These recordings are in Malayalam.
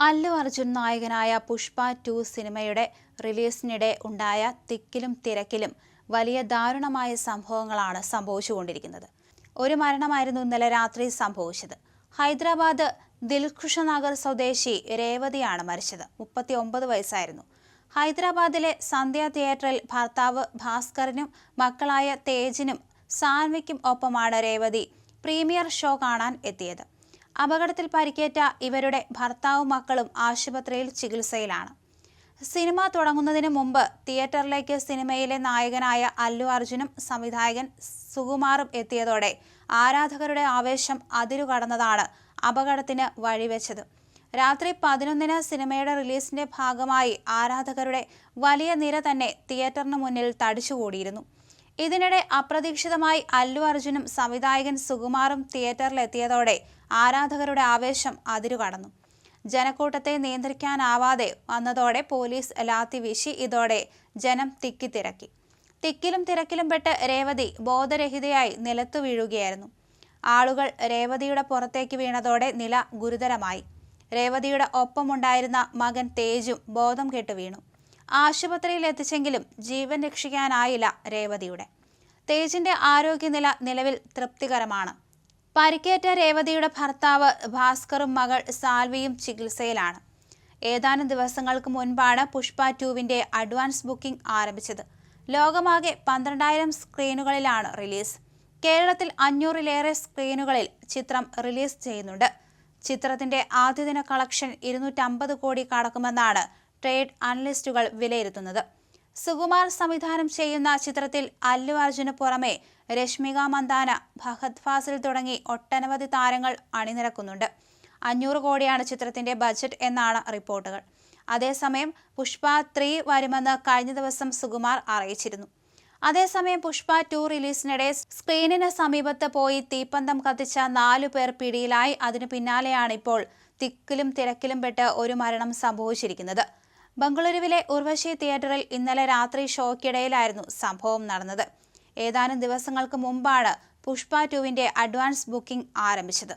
അല്ലു അർജുൻ നായകനായ പുഷ്പ 2 സിനിമയുടെ റിലീസിനിടെ ഉണ്ടായ തിക്കിലും തിരക്കിലും വലിയ ദാരുണമായ സംഭവങ്ങളാണ് സംഭവിച്ചുകൊണ്ടിരിക്കുന്നത്. ഒരു മരണമായിരുന്നു ഇന്നലെ രാത്രി സംഭവിച്ചത്. ഹൈദരാബാദ് ദിൽഖുഷ നഗർ സ്വദേശി രേവതിയാണ് മരിച്ചത്. 39 വയസ്സായിരുന്നു. ഹൈദരാബാദിലെ സന്ധ്യ തിയേറ്ററിൽ ഭർത്താവ് ഭാസ്കറിനും മക്കളായ തേജിനും സാൻവിക്കും ഒപ്പമാണ് രേവതി പ്രീമിയർ ഷോ കാണാൻ എത്തിയത്. അപകടത്തിൽ പരിക്കേറ്റ ഇവരുടെ ഭർത്താവും മക്കളും ആശുപത്രിയിൽ ചികിത്സയിലാണ്. സിനിമ തുടങ്ങുന്നതിന് മുമ്പ് തിയേറ്ററിലേക്ക് സിനിമയിലെ നായകനായ അല്ലു അർജുനും സംവിധായകൻ സുകുമാറും എത്തിയതോടെ ആരാധകരുടെ ആവേശം അതിരുകടന്നതാണ് അപകടത്തിന് വഴിവെച്ചത്. രാത്രി 11-ന് സിനിമയുടെ റിലീസിന്റെ ഭാഗമായി ആരാധകരുടെ വലിയ നിര തന്നെ തിയേറ്ററിന് മുന്നിൽ തടിച്ചുകൂടിയിരുന്നു. ഇതിനിടെ അപ്രതീക്ഷിതമായി അല്ലു അർജുനും സംവിധായകൻ സുകുമാറും തിയേറ്ററിലെത്തിയതോടെ ആരാധകരുടെ ആവേശം അതിരുകടന്നു. ജനക്കൂട്ടത്തെ നിയന്ത്രിക്കാനാവാതെ വന്നതോടെ പോലീസ് ലാത്തി വീശി. ഇതോടെ ജനം തിക്കിത്തിരക്കി. തിക്കിലും തിരക്കിലും പെട്ട് രേവതി ബോധരഹിതയായി നിലത്തു വീഴുകയായിരുന്നു. ആളുകൾ രേവതിയുടെ പുറത്തേക്ക് വീണതോടെ നില ഗുരുതരമായി. രേവതിയുടെ ഒപ്പമുണ്ടായിരുന്ന മകൻ തേജും ബോധം കെട്ട് വീണു. ആശുപത്രിയിൽ എത്തിച്ചെങ്കിലും ജീവൻ രക്ഷിക്കാനായില്ല രേവതിയുടെ. തേജിന്റെ ആരോഗ്യനില നിലവിൽ തൃപ്തികരമാണ്. പരിക്കേറ്റ രേവതിയുടെ ഭർത്താവ് ഭാസ്കറും മകൾ സാൽവിയും ചികിത്സയിലാണ്. ഏതാനും ദിവസങ്ങൾക്ക് മുൻപാണ് പുഷ്പ 2വിന്റെ അഡ്വാൻസ് ബുക്കിംഗ് ആരംഭിച്ചത്. ലോകമാകെ 12,000 സ്ക്രീനുകളിലാണ് റിലീസ്. കേരളത്തിൽ 500-ലേറെ സ്ക്രീനുകളിൽ ചിത്രം റിലീസ് ചെയ്യുന്നുണ്ട്. ചിത്രത്തിന്റെ ആദ്യദിന കളക്ഷൻ 250 കോടി കടക്കുമെന്നാണ് ട്രേഡ് അനലിസ്റ്റുകൾ വിലയിരുത്തുന്നത്. സുകുമാർ സംവിധാനം ചെയ്യുന്ന ചിത്രത്തിൽ അല്ലു അർജുന് പുറമെ രശ്മിക മന്ദാന, ഫഹദ് ഫാസിൽ തുടങ്ങി ഒട്ടനവധി താരങ്ങൾ അണിനിരക്കുന്നുണ്ട്. 500 കോടിയാണ് ചിത്രത്തിന്റെ ബജറ്റ് എന്നാണ് റിപ്പോർട്ടുകൾ. അതേസമയം പുഷ്പ 3 വരുമെന്ന് കഴിഞ്ഞ ദിവസം സുകുമാർ അറിയിച്ചിരുന്നു. അതേസമയം പുഷ്പ 2 റിലീസിനിടെ സ്ക്രീനിന് സമീപത്ത് പോയി തീപ്പന്തം കത്തിച്ച 4 പേർ പിടിയിലായി. അതിനു പിന്നാലെയാണ് ഇപ്പോൾ തിക്കിലും തിരക്കിലും പെട്ട് ഒരു മരണം സംഭവിച്ചിരിക്കുന്നത്. ബംഗളൂരുവിലെ ഉർവശി തിയേറ്ററിൽ ഇന്നലെ രാത്രി ഷോയ്ക്കിടയിലായിരുന്നു സംഭവം നടന്നത്. ഏതാനും ദിവസങ്ങൾക്ക് മുമ്പാണ് പുഷ്പ 2വിന്റെ അഡ്വാൻസ് ബുക്കിംഗ് ആരംഭിച്ചത്.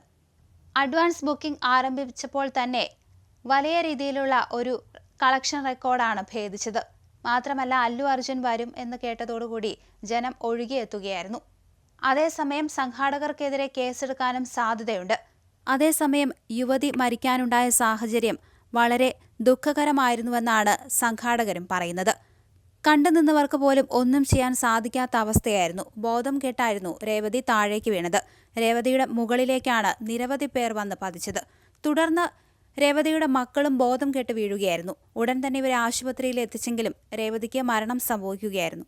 അഡ്വാൻസ് ബുക്കിംഗ് ആരംഭിച്ചപ്പോൾ തന്നെ വലിയ രീതിയിലുള്ള ഒരു കളക്ഷൻ റെക്കോർഡാണ് ഭേദിച്ചത്. മാത്രമല്ല, അല്ലു അർജുൻ വരും എന്ന് കേട്ടതോടുകൂടി ജനം ഒഴുകിയെത്തുകയായിരുന്നു. അതേസമയം സംഘാടകർക്കെതിരെ കേസെടുക്കാനും സാധ്യതയുണ്ട്. അതേസമയം യുവതി മരിക്കാനുണ്ടായ സാഹചര്യം വളരെ ദുഃഖകരമായിരുന്നുവെന്നാണ് സംഘാടകരും പറയുന്നത്. കണ്ടുനിന്നവർക്ക് പോലും ഒന്നും ചെയ്യാൻ സാധിക്കാത്ത അവസ്ഥയായിരുന്നു. ബോധം കെട്ടായിരുന്നു രേവതി താഴേക്ക് വീണത്. രേവതിയുടെ മുകളിലേക്കാണ് നിരവധി പേർ വന്ന് പതിച്ചത്. തുടർന്ന് രേവതിയുടെ മക്കളും ബോധം കെട്ട് വീഴുകയായിരുന്നു. ഉടൻ തന്നെ ഇവരെ ആശുപത്രിയിൽ എത്തിച്ചെങ്കിലും രേവതിക്ക് മരണം സംഭവിക്കുകയായിരുന്നു.